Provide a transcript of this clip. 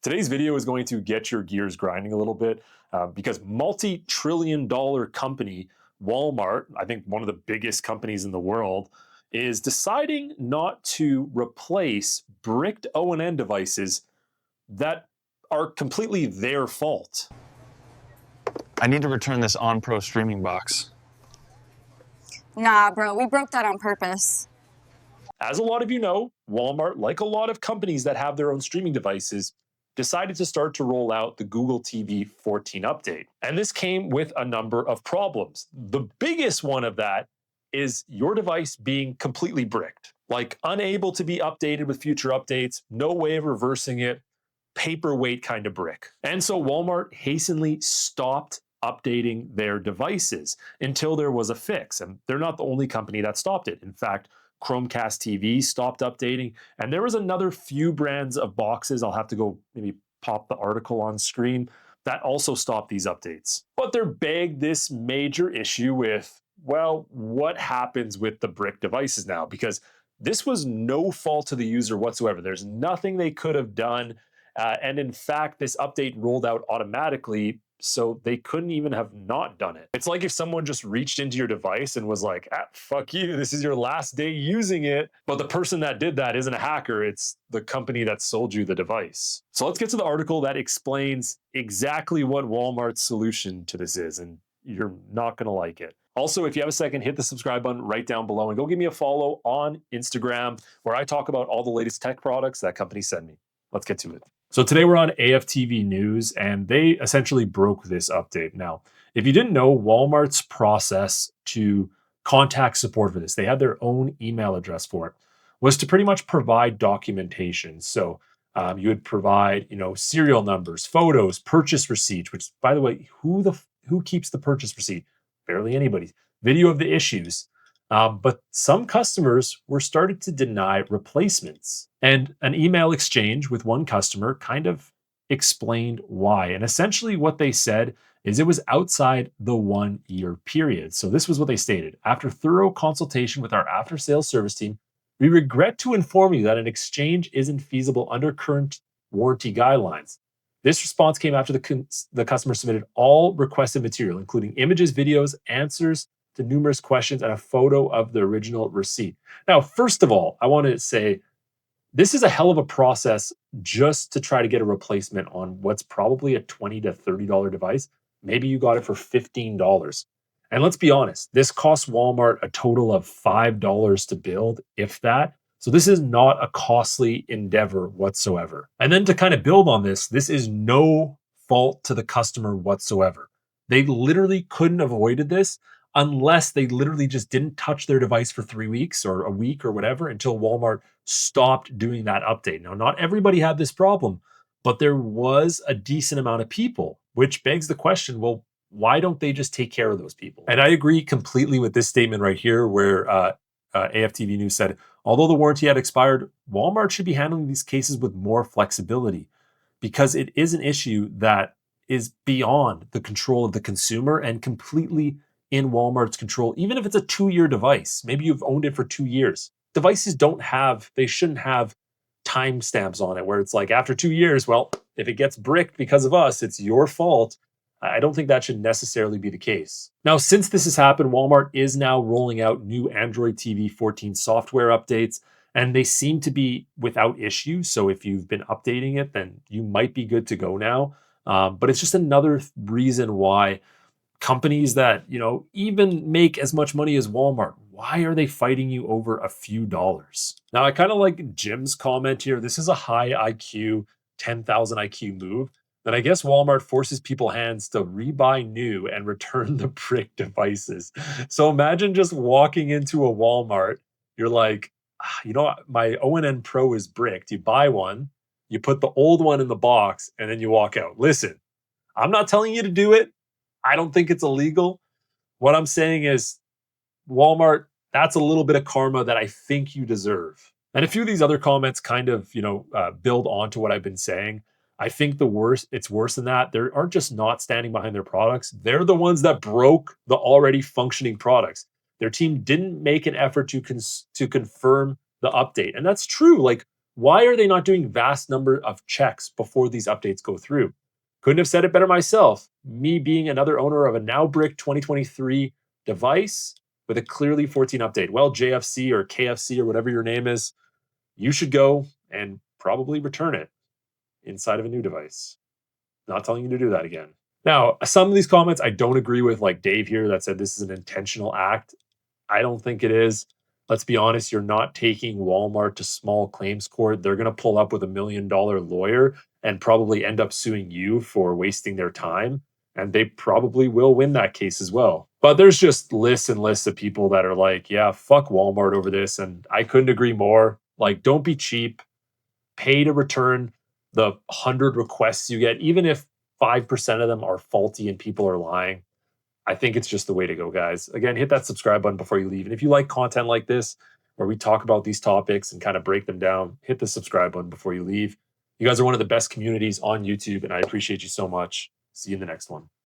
Today's video is going to get your gears grinding a little bit because multi-trillion-dollar company Walmart, I think one of the biggest companies in the world, is deciding not to replace bricked ONN devices that are completely their fault. I need to return this OnPro streaming box. Nah, bro, we broke that on purpose. As a lot of you know, Walmart, like a lot of companies that have their own streaming devices, decided to start to roll out the Google TV 14 update. And this came with a number of problems. The biggest one of that is your device being completely bricked, like unable to be updated with future updates, no way of reversing it, paperweight kind of brick. And so Walmart hastily stopped updating their devices until there was a fix. And they're not the only company that stopped it. In fact, Chromecast TV stopped updating, and there was another few brands of boxes. I'll have to go maybe pop the article on screen that also stopped these updates. But they're begged this major issue with, well, what happens with the brick devices now? Because this was no fault to the user whatsoever. There's nothing they could have done. And in fact, this update rolled out automatically, so they couldn't even have not done it. It's like if someone just reached into your device and was like, fuck you, this is your last day using it. But the person that did that isn't a hacker, it's the company that sold you the device. So let's get to the article that explains exactly what Walmart's solution to this is, and you're not gonna like it. Also, if you have a second, hit the subscribe button right down below and go give me a follow on Instagram, where I talk about all the latest tech products that companies send me. Let's get to it. So today we're on AFTV News, and they essentially broke this update. Now, if you didn't know, Walmart's process to contact support for this, they had their own email address for it, was to pretty much provide documentation. So you would provide, serial numbers, photos, purchase receipt, which, by the way, who keeps the purchase receipt? Barely anybody. Video of the issues. But some customers were started to deny replacements. And an email exchange with one customer kind of explained why. And essentially what they said is it was outside the 1 year period. So this was what they stated. After thorough consultation with our after sales service team, we regret to inform you that an exchange isn't feasible under current warranty guidelines. This response came after the customer submitted all requested material, including images, videos, answers to numerous questions, and a photo of the original receipt. Now, first of all, I want to say this is a hell of a process just to try to get a replacement on what's probably a $20 to $30 device. Maybe you got it for $15. And let's be honest, this cost Walmart a total of $5 to build, if that. So this is not a costly endeavor whatsoever. And then to kind of build on this is no fault to the customer whatsoever. They literally couldn't have avoided this unless they literally just didn't touch their device for 3 weeks or a week or whatever until Walmart stopped doing that update. Now, not everybody had this problem, but there was a decent amount of people, which begs the question, well, why don't they just take care of those people? And I agree completely with this statement right here where AFTV News said, although the warranty had expired, Walmart should be handling these cases with more flexibility because it is an issue that is beyond the control of the consumer and completely in Walmart's control, even if it's a 2-year device. Maybe you've owned it for 2 years. Devices they shouldn't have timestamps on it where it's like after 2 years, well, if it gets bricked because of us, it's your fault. I don't think that should necessarily be the case. Now, since this has happened, Walmart is now rolling out new Android TV 14 software updates, and they seem to be without issue. So if you've been updating it, then you might be good to go now. But it's just another reason why companies that, even make as much money as Walmart, why are they fighting you over a few dollars? Now, I kind of like Jim's comment here. This is a high IQ, 10,000 IQ move that I guess Walmart forces people's hands to rebuy new and return the brick devices. So imagine just walking into a Walmart. You're like, my ONN Pro is bricked. You buy one, you put the old one in the box, and then you walk out. Listen, I'm not telling you to do it. I don't think it's illegal. What I'm saying is, Walmart, that's a little bit of karma that I think you deserve. And a few of these other comments kind of, build onto what I've been saying. I think it's worse than that. They aren't just not standing behind their products. They're the ones that broke the already functioning products. Their team didn't make an effort to confirm the update. And that's true. Like, Why are they not doing vast number of checks before these updates go through? Couldn't have said it better myself. Me being another owner of a now brick 2023 device with a clearly 14 update. Well, JFC or KFC or whatever your name is, you should go and probably return it inside of a new device. Not telling you to do that again. Now, some of these comments I don't agree with, like Dave here that said this is an intentional act. I don't think it is. Let's be honest, you're not taking Walmart to small claims court. They're going to pull up with $1 million lawyer and probably end up suing you for wasting their time. And they probably will win that case as well. But there's just lists and lists of people that are like, yeah, fuck Walmart over this. And I couldn't agree more. Like, don't be cheap. Pay to return the 100 requests you get, even if 5% of them are faulty and people are lying. I think it's just the way to go, guys. Again, hit that subscribe button before you leave. And if you like content like this, where we talk about these topics and kind of break them down, hit the subscribe button before you leave. You guys are one of the best communities on YouTube, and I appreciate you so much. See you in the next one.